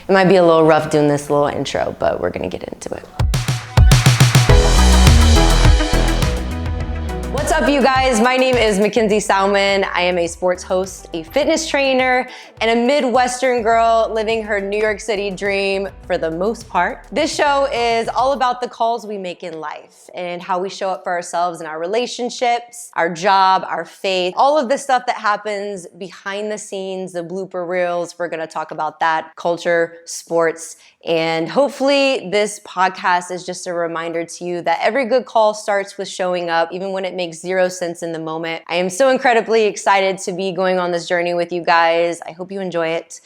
It might be a little rough doing this little intro, but we're gonna get into it. What's up, you guys? My name is Mackenzie Salmon. I am a sports host, a fitness trainer, and a Midwestern girl living her New York City dream for the most part. This show is all about the calls we make in life and how we show up for ourselves in our relationships, our job, our faith, all of the stuff that happens behind the scenes, the blooper reels. We're gonna talk about that, culture, sports, and hopefully this podcast is just a reminder to you that every good call starts with showing up, even when it makes zero sense in the moment. I am so incredibly excited to be going on this journey with you guys. I hope you enjoy it.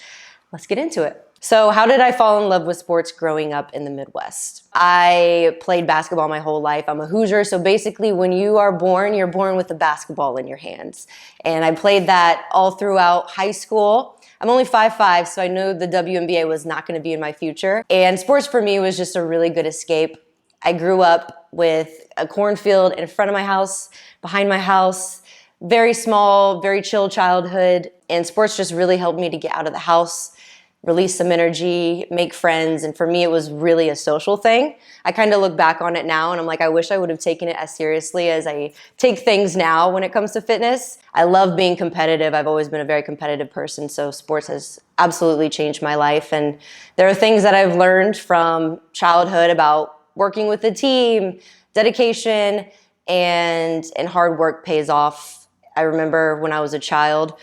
Let's get into it. So how did I fall in love with sports growing up in the Midwest? I played basketball my whole life. I'm a Hoosier, so basically when you are born, you're born with a basketball in your hands. And I played that all throughout high school. I'm only 5'5", so I knew the WNBA was not gonna be in my future. And sports for me was just a really good escape. I grew up with a cornfield in front of my house, behind my house, very small, very chill childhood. And sports just really helped me to get out of the house, release some energy, make friends. And for me, it was really a social thing. I kind of look back on it now and I'm like, I wish I would have taken it as seriously as I take things now when it comes to fitness. I love being competitive. I've always been a very competitive person. So sports has absolutely changed my life. And there are things that I've learned from childhood about working with a team, dedication, and hard work pays off. I remember when I was a child,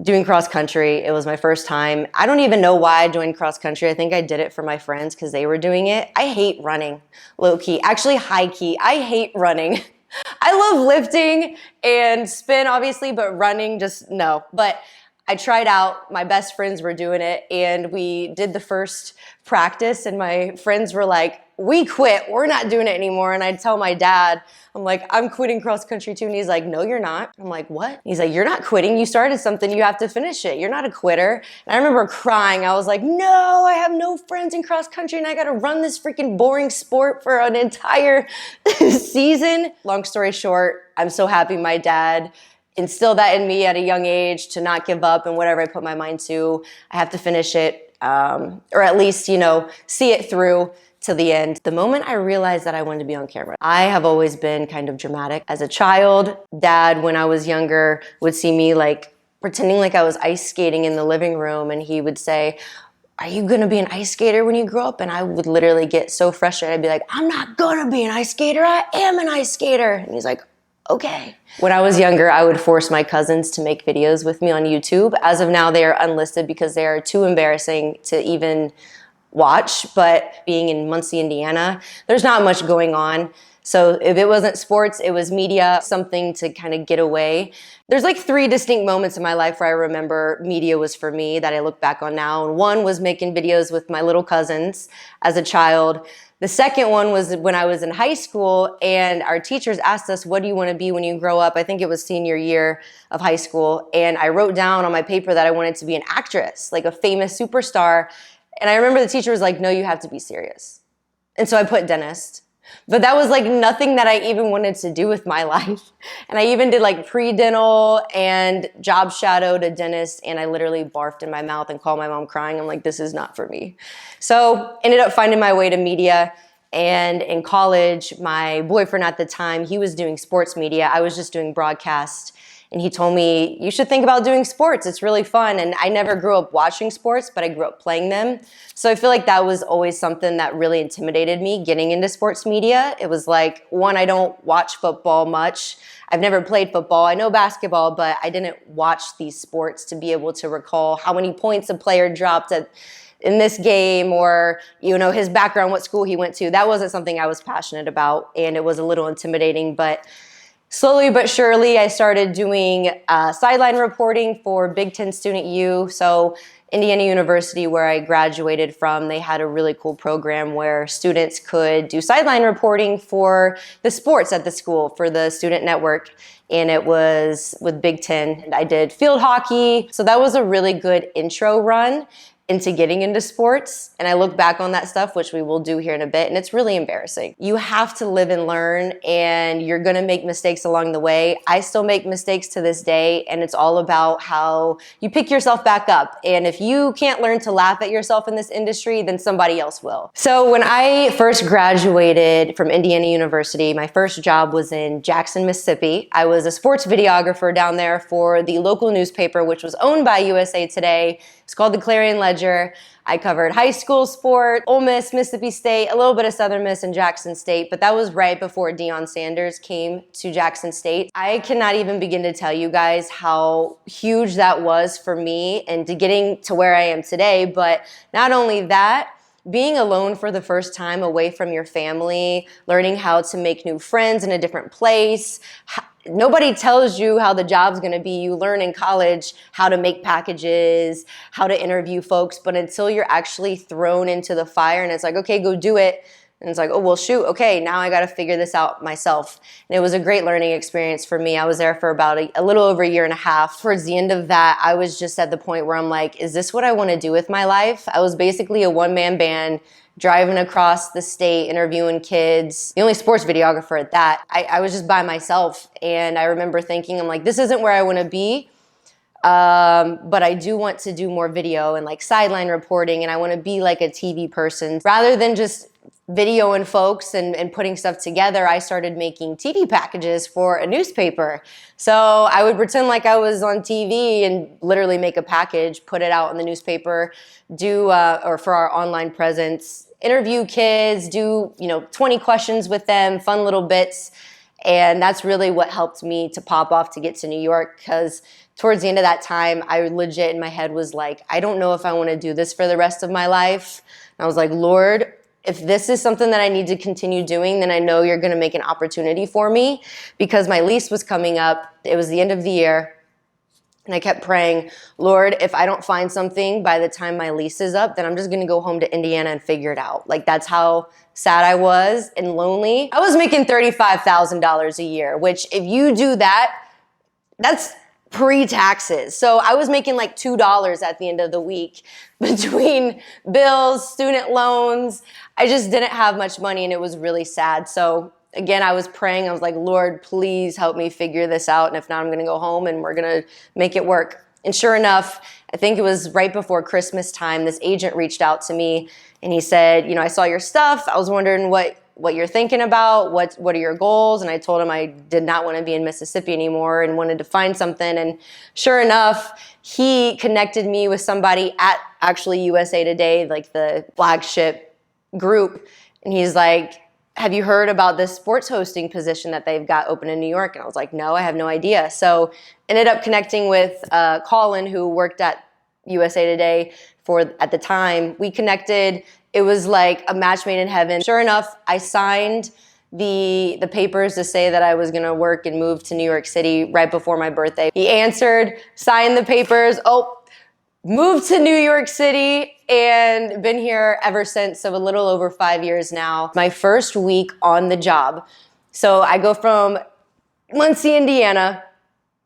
doing cross country. It was my first time. I don't even know why I joined cross country. I think I did it for my friends because they were doing it. I hate running, low key, actually high key. I hate running. I love lifting and spin obviously, but running just no. But I tried out, my best friends were doing it and we did the first practice and my friends were like, we quit, we're not doing it anymore. And I'd tell my dad, I'm like, I'm quitting cross country too. And he's like, no, you're not. I'm like, what? He's like, you're not quitting. You started something, you have to finish it. You're not a quitter. And I remember crying. I was like, no, I have no friends in cross country and I got to run this freaking boring sport for an entire season. Long story short, I'm so happy my dad instilled that in me at a young age to not give up, and whatever I put my mind to, I have to finish it, or at least, see it through to the end. The moment I realized that I wanted to be on camera, I have always been kind of dramatic. As a child, dad, when I was younger, would see me like pretending like I was ice skating in the living room, and he would say, are you gonna be an ice skater when you grow up? And I would literally get so frustrated. I'd be like, I'm not gonna be an ice skater, I am an ice skater. And he's like, okay. When I was younger, I would force my cousins to make videos with me on YouTube. As of now, they are unlisted because they are too embarrassing to even watch. But being in Muncie, Indiana, there's not much going on. So if it wasn't sports, it was media, something to kind of get away. There's like 3 distinct moments in my life where I remember media was for me that I look back on now. And one was making videos with my little cousins as a child. The second one was when I was in high school and our teachers asked us, what do you want to be when you grow up? I think it was senior year of high school. And I wrote down on my paper that I wanted to be an actress, like a famous superstar. And I remember the teacher was like, no, you have to be serious. And so I put dentist. But that was like nothing that I even wanted to do with my life. And I even did like pre-dental and job shadowed a dentist, and I literally barfed in my mouth and called my mom crying. I'm like, this is not for me. So ended up finding my way to media. And in college, my boyfriend at the time, he was doing sports media. I was just doing broadcast. And he told me, you should think about doing sports. It's really fun. And I never grew up watching sports, but I grew up playing them. So I feel like that was always something that really intimidated me, getting into sports media. It was like, one, I don't watch football much. I've never played football. I know basketball, but I didn't watch these sports to be able to recall how many points a player dropped in this game, or his background, what school he went to. That wasn't something I was passionate about, and it was a little intimidating. But slowly but surely, I started doing sideline reporting for Big Ten Student U. So Indiana University, where I graduated from, they had a really cool program where students could do sideline reporting for the sports at the school, for the student network. And it was with Big Ten. And I did field hockey. So that was a really good intro run into getting into sports. And I look back on that stuff, which we will do here in a bit, and it's really embarrassing. You have to live and learn, and you're gonna make mistakes along the way. I still make mistakes to this day, and it's all about how you pick yourself back up. And if you can't learn to laugh at yourself in this industry, then somebody else will. So when I first graduated from Indiana University, my first job was in Jackson, Mississippi. I was a sports videographer down there for the local newspaper, which was owned by USA Today. It's called the Clarion Ledger. I covered high school sport, Ole Miss, Mississippi State, a little bit of Southern Miss and Jackson State, but that was right before Deion Sanders came to Jackson State. I cannot even begin to tell you guys how huge that was for me and to getting to where I am today. But not only that, being alone for the first time away from your family, learning how to make new friends in a different place. Nobody tells you how the job's gonna be. You learn in college how to make packages, how to interview folks, but until you're actually thrown into the fire and it's like, okay, go do it. And it's like, oh, well, shoot, okay, now I gotta figure this out myself. And it was a great learning experience for me. I was there for about a little over a year and a half. Towards the end of that, I was just at the point where I'm like, is this what I wanna do with my life? I was basically a one-man band, driving across the state, interviewing kids, the only sports videographer at that. I was just by myself, and I remember thinking, I'm like, this isn't where I wanna be, but I do want to do more video and like sideline reporting, and I wanna be like a TV person. Rather than just videoing folks and putting stuff together, I started making TV packages for a newspaper. So I would pretend like I was on TV and literally make a package, put it out in the newspaper, or for our online presence, interview kids, do 20 questions with them, fun little bits. And that's really what helped me to pop off to get to New York, because towards the end of that time, I legit in my head was like, I don't know if I want to do this for the rest of my life. And I was like, Lord, if this is something that I need to continue doing, then I know you're going to make an opportunity for me, because my lease was coming up. It was the end of the year. And I kept praying, Lord, if I don't find something by the time my lease is up, then I'm just going to go home to Indiana and figure it out. Like, that's how sad I was and lonely. I was making $35,000 a year, which if you do that, that's pre-taxes. So I was making like $2 at the end of the week between bills, student loans. I just didn't have much money, and it was really sad. So again, I was praying. I was like, Lord, please help me figure this out. And if not, I'm going to go home and we're going to make it work. And sure enough, I think it was right before Christmas time, this agent reached out to me and he said, I saw your stuff. I was wondering what you're thinking about, what are your goals? And I told him I did not want to be in Mississippi anymore and wanted to find something. And sure enough, he connected me with somebody at actually USA Today, like the flagship group. And he's like, have you heard about this sports hosting position that they've got open in New York? And I was like, no, I have no idea. So ended up connecting with Colin, who worked at USA Today at the time. We connected. It was like a match made in heaven. Sure enough, I signed the papers to say that I was gonna work and move to New York City right before my birthday. He answered, signed the papers, moved to New York City, and been here ever since, so a little over 5 years now. My first week on the job. So I go from Muncie, Indiana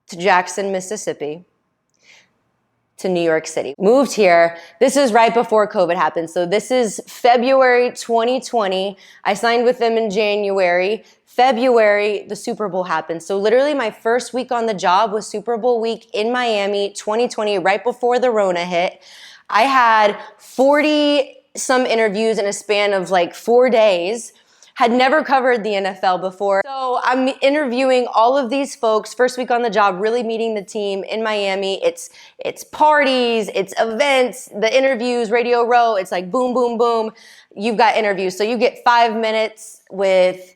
to Jackson, Mississippi, to New York City. Moved here. This is right before COVID happened. So this is February 2020. I signed with them in January. February, the Super Bowl happened. So literally my first week on the job was Super Bowl week in Miami, 2020, right before the Rona hit. I had 40 some interviews in a span of like 4 days. Had never covered the NFL before. So I'm interviewing all of these folks, first week on the job, really meeting the team in Miami. It's parties, it's events, the interviews, Radio Row. It's like boom, boom, boom. You've got interviews. So you get 5 minutes with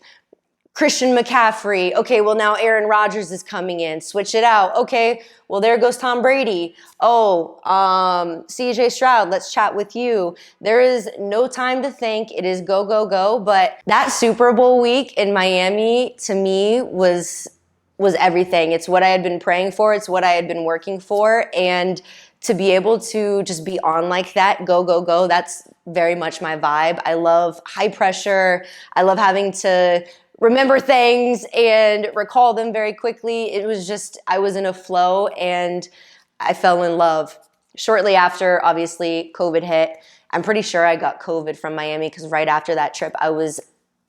Christian McCaffrey. Okay, well now Aaron Rodgers is coming in. Switch it out. Okay, well there goes Tom Brady. CJ Stroud, let's chat with you. There is no time to think. It is go, go, go. But that Super Bowl week in Miami to me was everything. It's what I had been praying for. It's what I had been working for. And to be able to just be on like that, go, go, go, that's very much my vibe. I love high pressure. I love having to remember things and recall them very quickly. It was just, I was in a flow and I fell in love shortly after, obviously, COVID hit. I'm pretty sure I got COVID from Miami because right after that trip, I was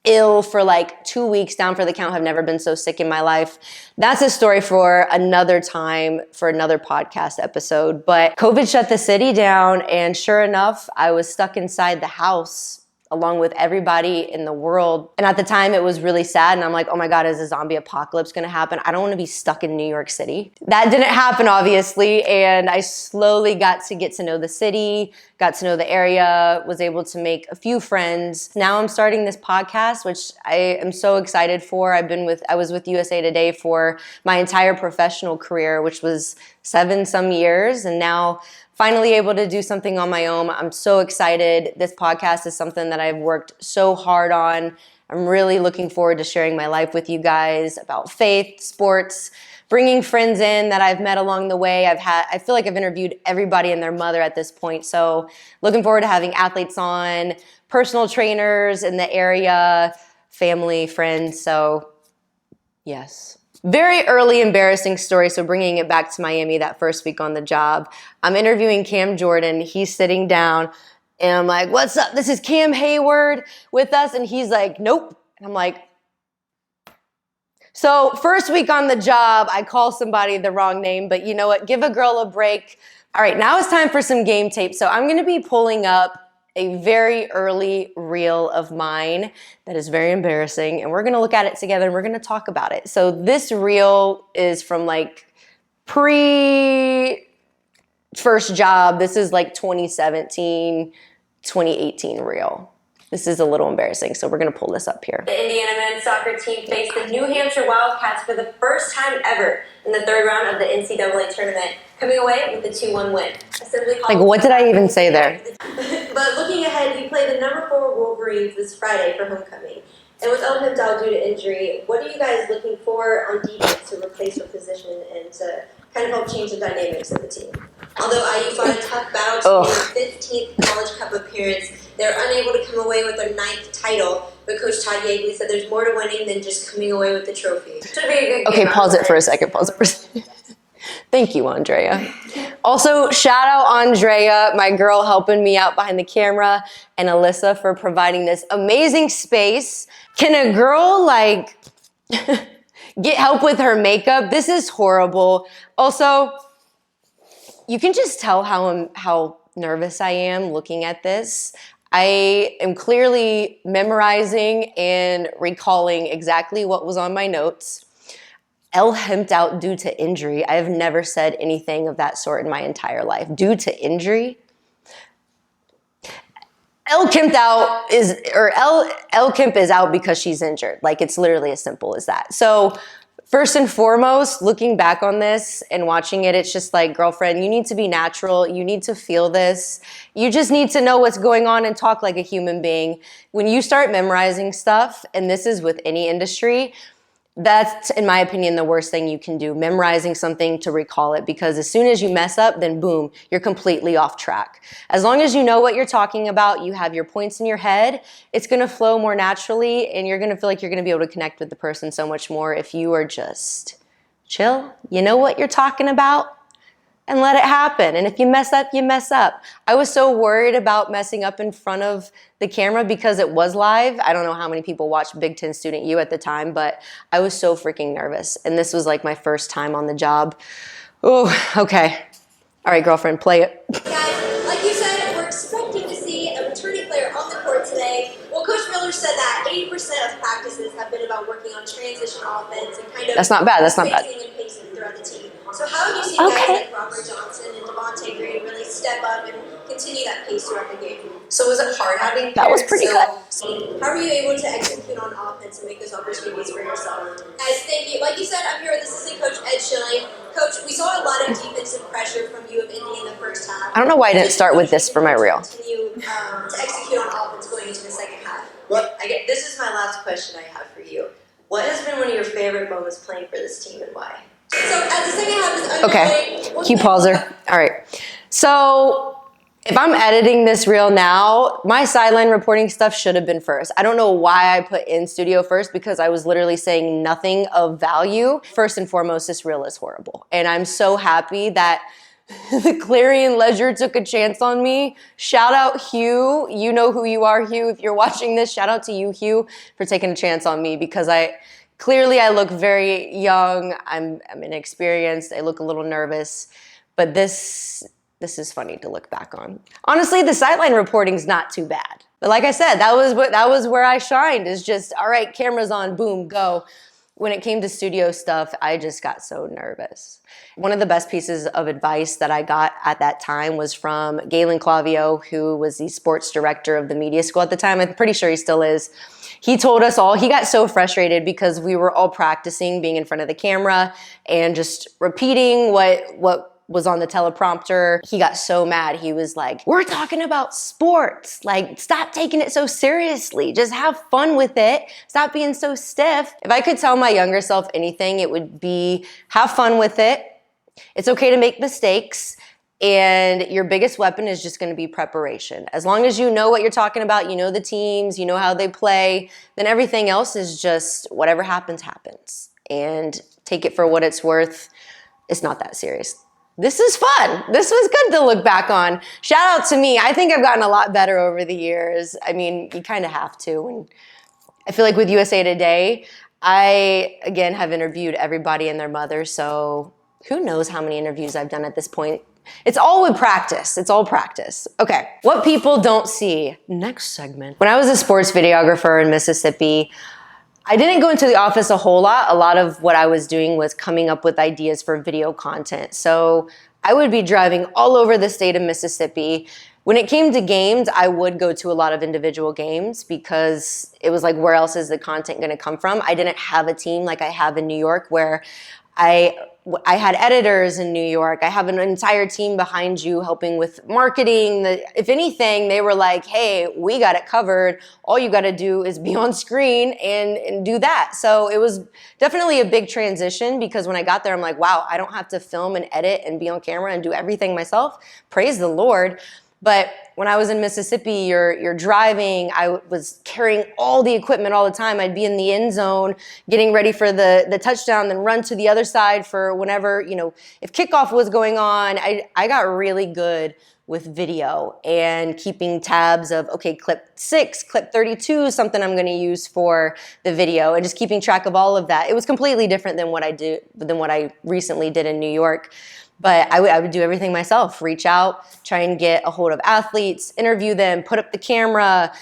ill for like 2 weeks, down for the count, have never been so sick in my life. That's a story for another time, for another podcast episode. But COVID shut the city down, and sure enough, I was stuck inside the house along with everybody in the world. And at the time, it was really sad. And I'm like, oh my God, is a zombie apocalypse gonna happen? I don't wanna be stuck in New York City. That didn't happen, obviously. And I slowly got to know the city, got to know the area, was able to make a few friends. Now I'm starting this podcast, which I am so excited for. I was with USA Today for my entire professional career, which was 7 some years. And now finally able to do something on my own. I'm so excited. This podcast is something that I've worked so hard on. I'm really looking forward to sharing my life with you guys about faith, sports, bringing friends in that I've met along the way. I feel like I've interviewed everybody and their mother at this point. So looking forward to having athletes on, personal trainers in the area, family, friends. So yes. Very early embarrassing story, so bringing it back to Miami that first week on the job. I'm interviewing Cam Jordan. He's sitting down, and I'm like, what's up? This is Cam Hayward with us. And he's like, nope. And I'm like, so first week on the job, I call somebody the wrong name, but you know what? Give a girl a break. All right, now it's time for some game tape. So I'm going to be pulling up a very early reel of mine that is very embarrassing, and we're gonna look at it together and we're gonna talk about it. So this reel is from like pre-first job. This is like 2017, 2018 reel. This is a little embarrassing, so we're gonna pull this up here. The Indiana men's soccer team faced the New Hampshire Wildcats for the first time ever in the third round of the NCAA tournament, coming away with a 2-1 win. Like, what did I even say there? But looking ahead, you play the number 4 Wolverines this Friday for homecoming. And with El Himdal due to injury, what are you guys looking for on defense to replace your position and to kind of help change the dynamics of the team? Although IU fought a tough battle to win their 15th College Cup appearance, they're unable to come away with their 9th title. But Coach Todd Yeagley said there's more to winning than just coming away with the trophy. Should be a good game. Okay, pause it for a second. Pause it for a second. Thank you, Andrea. Also, shout out Andrea, my girl helping me out behind the camera, and Alyssa for providing this amazing space. Can a girl like get help with her makeup? This is horrible. Also, you can just tell how nervous I am looking at this. I am clearly memorizing and recalling exactly what was on my notes. El hemped out due to injury. I have never said anything of that sort in my entire life. Due to injury? El Kemp is out because she's injured. Like, it's literally as simple as that. So first and foremost, looking back on this and watching it, it's just like, girlfriend, you need to be natural. You need to feel this. You just need to know what's going on and talk like a human being. When you start memorizing stuff, and this is with any industry, that's, in my opinion, the worst thing you can do, memorizing something to recall it, because as soon as you mess up, then boom, you're completely off track. As long as you know what you're talking about, you have your points in your head, it's going to flow more naturally, and you're going to feel like you're going to be able to connect with the person so much more if you are just chill, you know what you're talking about, and let it happen. And if you mess up, you mess up. I was so worried about messing up in front of the camera because it was live. I don't know how many people watched Big Ten Student U at the time, but I was so freaking nervous. And this was like my first time on the job. Oh, okay. All right, girlfriend, play it. Guys, like you said, we're expecting to see a returning player on the court today. Well, Coach Miller said that 80% of practices have been about working on transition offense and kind of That's not bad. That's not bad. and pacing throughout the team. So how have you seen guys like Robert Johnson and Devontae Green really step up and continue that pace throughout the game? So was it hard having that was pretty good. How were you able to execute on offense and make those opportunities for yourself? Guys, thank you. Like you said, I'm here with Assistant Coach Ed Schilling. Coach, we saw a lot of defensive pressure from U of Indy in the first half. I don't know why I didn't start with this for my reel. Continue to execute on offense going into the second half. Well, this is my last question I have for you. What has been one of your favorite moments playing for this team and why? So as the second half is underway. Okay, cue pauser. All right. So if I'm editing this reel now, my sideline reporting stuff should have been first. I don't know why I put in studio first, because I was literally saying nothing of value. First and foremost, this reel is horrible. And I'm so happy that The Clarion Ledger took a chance on me. Shout out Hugh. You know who you are, Hugh. If you're watching this, shout out to you, Hugh, for taking a chance on me, because I look very young. I'm inexperienced. I look a little nervous, but this is funny to look back on. Honestly, the sideline reporting's not too bad. But like I said, that was where I shined, is just, all right, cameras on, boom, go. When it came to studio stuff, I just got so nervous. One of the best pieces of advice that I got at that time was from Galen Clavio, who was the sports director of the media school at the time. I'm pretty sure he still is. He told us all, he got so frustrated because we were all practicing being in front of the camera and just repeating what was on the teleprompter. He got so mad. He was like, we're talking about sports. Like, stop taking it so seriously. Just have fun with it. Stop being so stiff. If I could tell my younger self anything, it would be have fun with it. It's okay to make mistakes. And your biggest weapon is just going to be preparation. As long as you know what you're talking about, you know the teams, you know how they play, then everything else is just whatever happens, happens. And take it for what it's worth. It's not that serious. This is fun. This was good to look back on. Shout out to me. I think I've gotten a lot better over the years. I mean, you kind of have to. And I feel like with USA Today, I, again, have interviewed everybody and their mother. So who knows how many interviews I've done at this point. It's all with practice. It's all practice. Okay, what people don't see. Next segment. When I was a sports videographer in Mississippi, I didn't go into the office a whole lot. A lot of what I was doing was coming up with ideas for video content. So I would be driving all over the state of Mississippi. When it came to games, I would go to a lot of individual games because it was like, where else is the content going to come from? I didn't have a team like I have in New York, where I had editors in New York. I have an entire team behind you helping with marketing. If anything, they were like, hey, we got it covered. All you got to do is be on screen and do that. So it was definitely a big transition, because when I got there, I'm like, wow, I don't have to film and edit and be on camera and do everything myself. Praise the Lord. But when I was in Mississippi, you're driving. I was carrying all the equipment all the time. I'd be in the end zone getting ready for the touchdown, then run to the other side for whenever, if kickoff was going on. I got really good with video and keeping tabs of, okay, clip 6, clip 32, something I'm going to use for the video, and just keeping track of all of that. It was completely different than what I recently did in New York. But I would do everything myself, reach out, try and get a hold of athletes, interview them, put up the camera,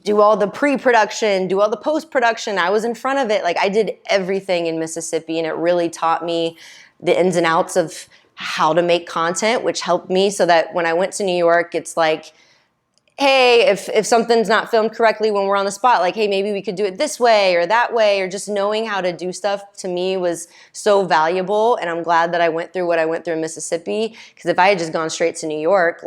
do all the pre-production, do all the post-production. I was in front of it. Like, I did everything in Mississippi, and it really taught me the ins and outs of how to make content, which helped me so that when I went to New York, it's like, hey, if something's not filmed correctly when we're on the spot, like, hey, maybe we could do it this way or that way, or just knowing how to do stuff, to me, was so valuable. And I'm glad that I went through what I went through in Mississippi, because if I had just gone straight to New York,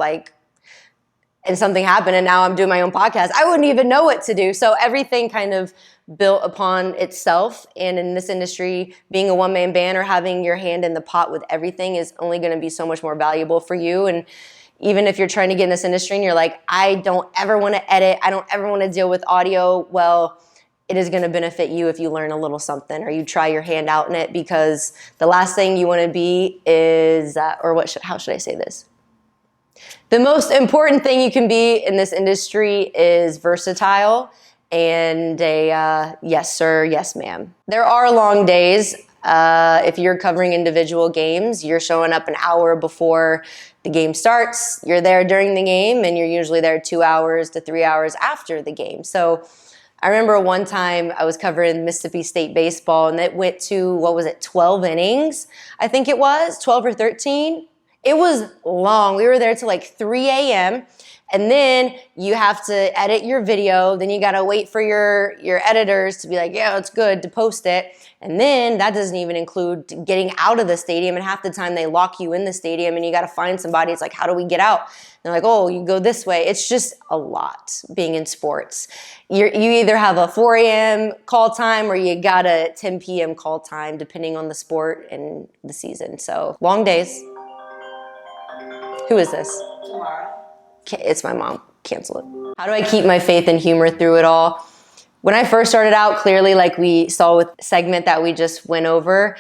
and something happened and now I'm doing my own podcast, I wouldn't even know what to do. So everything kind of built upon itself. And in this industry, being a one-man band or having your hand in the pot with everything is only going to be so much more valuable for you. And even if you're trying to get in this industry and you're like, I don't ever want to edit, I don't ever want to deal with audio, well, it is going to benefit you if you learn a little something or you try your hand out in it, because the last thing you want to be is, how should I say this? The most important thing you can be in this industry is versatile and a yes sir, yes ma'am. There are long days. If you're covering individual games, you're showing up an hour before the game starts, you're there during the game, and you're usually there 2 hours to 3 hours after the game. So I remember one time I was covering Mississippi State baseball, and it went to, 12 innings? I think it was, 12 or 13. It was long. We were there till like 3 a.m. And then you have to edit your video. Then you got to wait for your editors to be like, yeah, it's good, to post it. And then that doesn't even include getting out of the stadium. And half the time they lock you in the stadium and you got to find somebody. It's like, how do we get out? And they're like, oh, you go this way. It's just a lot being in sports. You either have a 4 a.m. call time or you got a 10 p.m. call time, depending on the sport and the season. So long days. Who is this? Tomorrow. It's my mom. Cancel it. How do I keep my faith and humor through it all? When I first started out, clearly, like we saw with the segment that we just went over,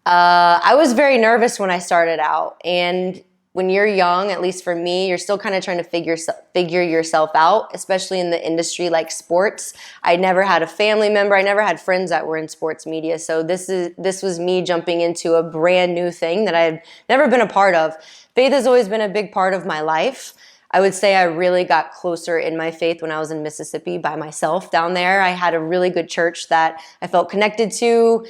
I was very nervous when I started out. And when you're young, at least for me, you're still kind of trying to figure yourself out, especially in the industry like sports. I never had a family member. I never had friends that were in sports media. So this was me jumping into a brand new thing that I've never been a part of. Faith has always been a big part of my life. I would say I really got closer in my faith when I was in Mississippi by myself down there. I had a really good church that I felt connected to.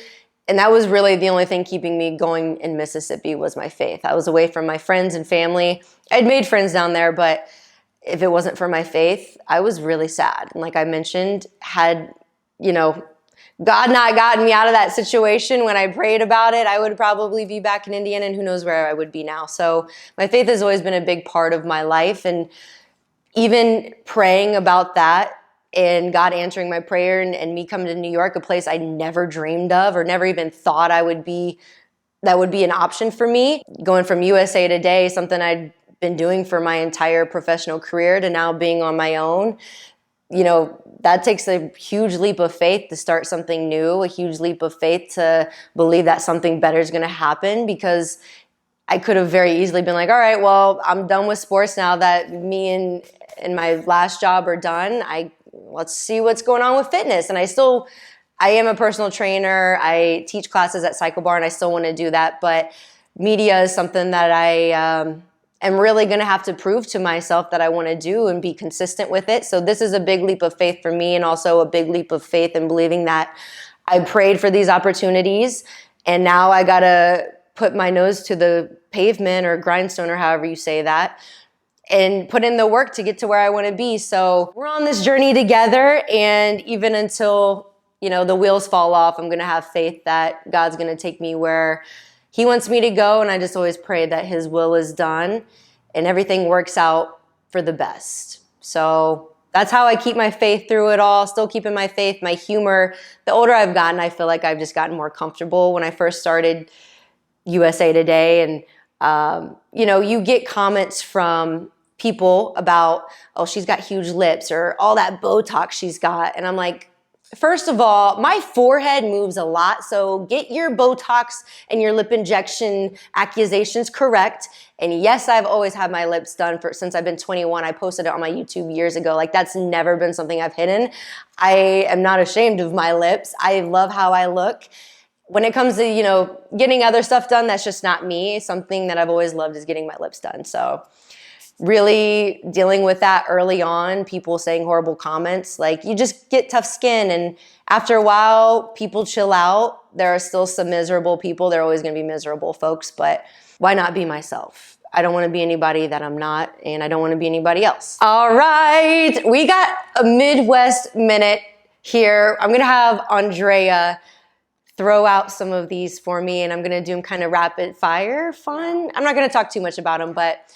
And that was really the only thing keeping me going in Mississippi was my faith. I was away from my friends and family. I'd made friends down there, but if it wasn't for my faith, I was really sad. And like I mentioned, had, God not gotten me out of that situation when I prayed about it, I would probably be back in Indiana, and who knows where I would be now. So my faith has always been a big part of my life. And even praying about that, and God answering my prayer and me coming to New York, a place I never dreamed of or never even thought that would be an option for me. Going from USA Today, something I'd been doing for my entire professional career, to now being on my own, that takes a huge leap of faith to start something new, a huge leap of faith to believe that something better is going to happen, because I could have very easily been like, all right, well, I'm done with sports now that me and my last job are done. Let's see what's going on with fitness. And I am a personal trainer. I teach classes at Cycle Bar, and I still want to do that. But media is something that I am really going to have to prove to myself that I want to do and be consistent with it. So this is a big leap of faith for me, and also a big leap of faith in believing that I prayed for these opportunities, and now I got to put my nose to the pavement or grindstone, or however you say that, and put in the work to get to where I want to be. So we're on this journey together, and even until, the wheels fall off, I'm going to have faith that God's going to take me where He wants me to go. And I just always pray that His will is done and everything works out for the best. So that's how I keep my faith through it all, still keeping my faith, my humor. The older I've gotten, I feel like I've just gotten more comfortable. When I first started USA Today, and you get comments from people about, oh, she's got huge lips, or all that Botox she's got. And I'm like, first of all, my forehead moves a lot, so get your Botox and your lip injection accusations correct. And yes, I've always had my lips done since I've been 21. I posted it on my YouTube years ago. Like, that's never been something I've hidden. I am not ashamed of my lips. I love how I look. When it comes to, getting other stuff done, that's just not me. Something that I've always loved is getting my lips done. So really dealing with that early on, people saying horrible comments, like, you just get tough skin. And after a while, people chill out. There are still some miserable people. There are always going to be miserable folks, but why not be myself? I don't want to be anybody that I'm not, and I don't want to be anybody else. All right, we got a Midwest minute here. I'm going to have Andrea throw out some of these for me, and I'm going to do them kind of rapid fire fun. I'm not going to talk too much about them, but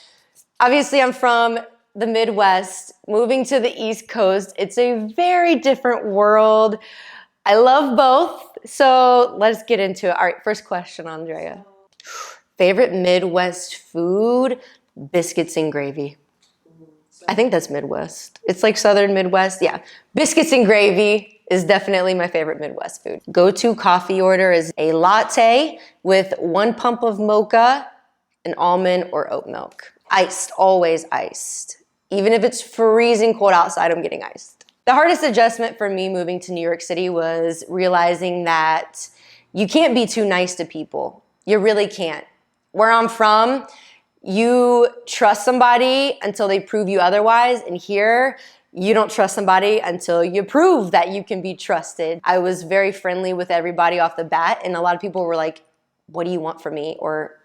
obviously I'm from the Midwest, moving to the East Coast. It's a very different world. I love both, so let's get into it. All right, first question, Andrea. Favorite Midwest food? Biscuits and gravy. I think that's Midwest. It's like Southern Midwest. Yeah, biscuits and gravy is definitely my favorite Midwest food. Go-to coffee order is a latte with 1 pump of mocha and almond or oat milk. Iced, always iced. Even if it's freezing cold outside, I'm getting iced. The hardest adjustment for me moving to New York City was realizing that you can't be too nice to people. You really can't. Where I'm from, you trust somebody until they prove you otherwise. And here, you don't trust somebody until you prove that you can be trusted. I was very friendly with everybody off the bat, and a lot of people were like, what do you want from me? Or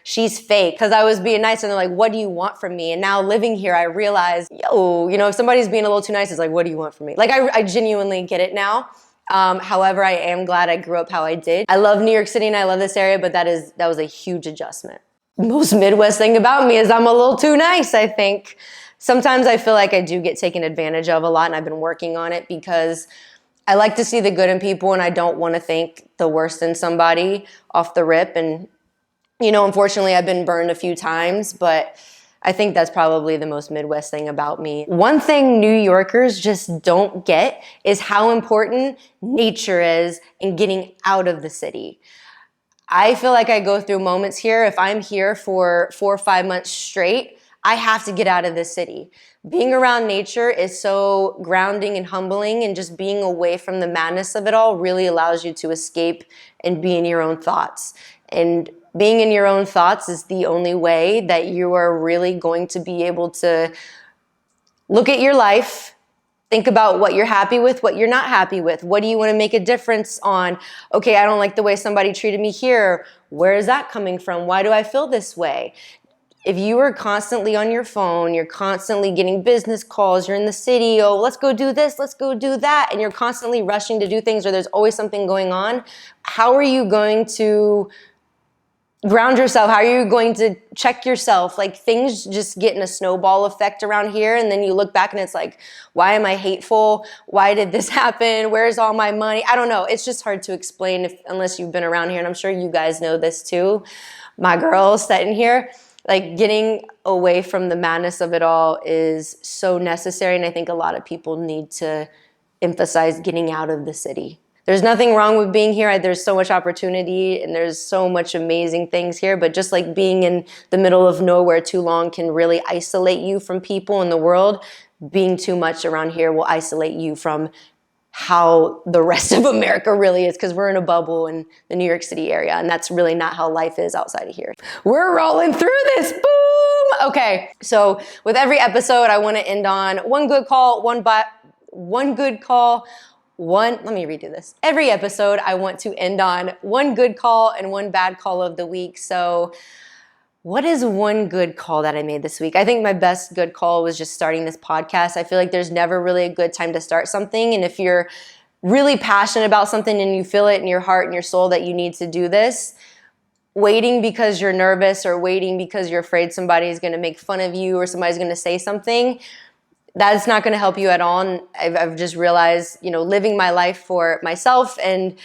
she's fake, because I was being nice, and they're like, what do you want from me? And now living here, I realize, if somebody's being a little too nice, it's like, what do you want from me? Like, I genuinely get it now. However, I am glad I grew up how I did. I love New York City and I love this area, but that was a huge adjustment. The most Midwest thing about me is I'm a little too nice, I think. Sometimes I feel like I do get taken advantage of a lot, and I've been working on it, because I like to see the good in people, and I don't want to think the worst in somebody off the rip. And unfortunately, I've been burned a few times, but I think that's probably the most Midwest thing about me. One thing New Yorkers just don't get is how important nature is in getting out of the city. I feel like I go through moments here. If I'm here for 4 or 5 months straight, I have to get out of the city. Being around nature is so grounding and humbling, and just being away from the madness of it all really allows you to escape and be in your own thoughts. And being in your own thoughts is the only way that you are really going to be able to look at your life. Think about what you're happy with, what you're not happy with. What do you want to make a difference on? Okay, I don't like the way somebody treated me here. Where is that coming from? Why do I feel this way? If you are constantly on your phone, you're constantly getting business calls, you're in the city, oh, let's go do this, let's go do that, and you're constantly rushing to do things, or there's always something going on, how are you going to ground yourself? How are you going to check yourself? Like, things just get in a snowball effect around here, and then you look back and it's like, why am I hateful? Why did this happen? Where's all my money? I don't know. It's just hard to explain unless you've been around here, and I'm sure you guys know this too. My girls sitting here, like, getting away from the madness of it all is so necessary, and I think a lot of people need to emphasize getting out of the city. There's nothing wrong with being here. There's so much opportunity and there's so much amazing things here, but just like being in the middle of nowhere too long can really isolate you from people in the world, being too much around here will isolate you from how the rest of America really is, because we're in a bubble in the New York City area, and that's really not how life is outside of here. We're rolling through this, boom! Okay, so with every episode, I want to end on one good call, let me redo this. Every episode, I want to end on one good call and one bad call of the week. So what is one good call that I made this week? I think my best good call was just starting this podcast. I feel like there's never really a good time to start something. And if you're really passionate about something and you feel it in your heart and your soul that you need to do this, waiting because you're nervous or waiting because you're afraid somebody is going to make fun of you or somebody's going to say something, that's not going to help you at all. And I've just realized, living my life for myself and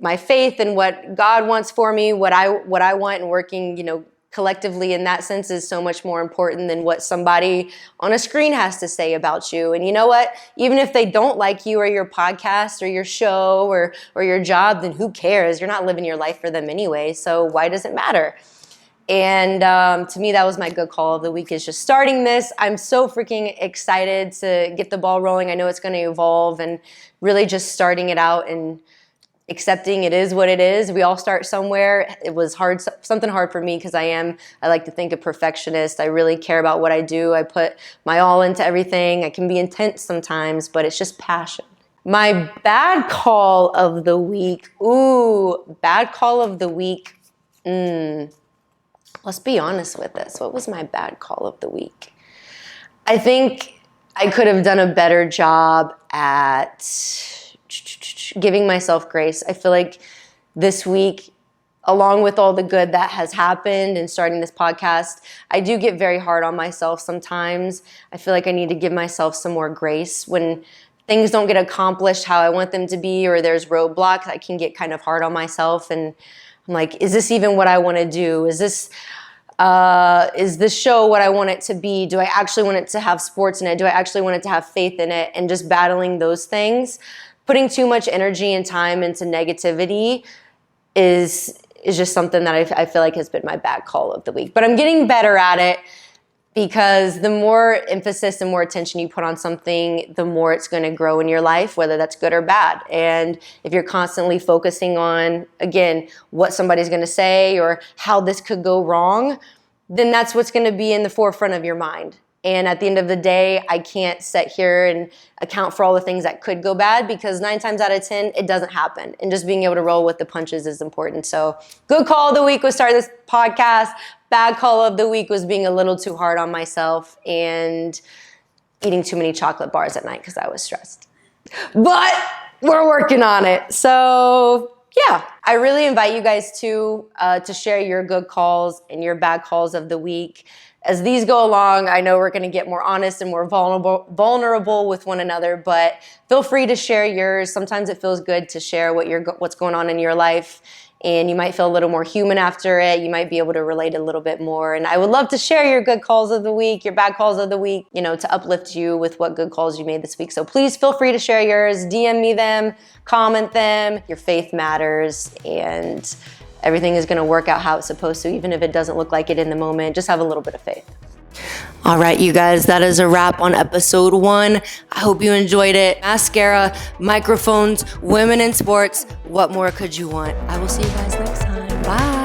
my faith and what God wants for me, what I want, and working, collectively in that sense is so much more important than what somebody on a screen has to say about you. And you know what? Even if they don't like you or your podcast or your show or your job, then who cares? You're not living your life for them anyway. So why does it matter? And to me, that was my good call of the week, is just starting this. I'm so freaking excited to get the ball rolling. I know it's going to evolve, and really just starting it out and accepting it is what it is. We all start somewhere. It was hard, something hard for me, because I like to think a perfectionist. I really care about what I do. I put my all into everything. I can be intense sometimes, but it's just passion. My bad call of the week. Ooh, bad call of the week. Let's be honest with this. What was my bad call of the week? I think I could have done a better job at giving myself grace. I feel like this week, along with all the good that has happened and starting this podcast, I do get very hard on myself sometimes. I feel like I need to give myself some more grace. When things don't get accomplished how I want them to be, or there's roadblocks, I can get kind of hard on myself, and I'm like, is this even what I want to do? Is this show what I want it to be? Do I actually want it to have sports in it? Do I actually want it to have faith in it? And just battling those things, putting too much energy and time into negativity is just something that I feel like has been my bad call of the week. But I'm getting better at it, because the more emphasis and more attention you put on something, the more it's going to grow in your life, whether that's good or bad. And if you're constantly focusing on, again, what somebody's going to say or how this could go wrong, then that's what's going to be in the forefront of your mind. And at the end of the day, I can't sit here and account for all the things that could go bad, because 9 times out of 10, it doesn't happen. And just being able to roll with the punches is important. So good call of the week was starting this podcast. Bad call of the week was being a little too hard on myself and eating too many chocolate bars at night because I was stressed. But we're working on it. So yeah, I really invite you guys to share your good calls and your bad calls of the week. As these go along, I know we're going to get more honest and more vulnerable with one another, but feel free to share yours. Sometimes it feels good to share what's going on in your life, and you might feel a little more human after it. You might be able to relate a little bit more. And I would love to share your good calls of the week, your bad calls of the week, to uplift you with what good calls you made this week. So please feel free to share yours, DM me them, comment them. Your faith matters, and everything is gonna work out how it's supposed to, even if it doesn't look like it in the moment. Just have a little bit of faith. All right, you guys, that is a wrap on episode 1. I hope you enjoyed it. Mascara, microphones, women in sports. What more could you want? I will see you guys next time. Bye.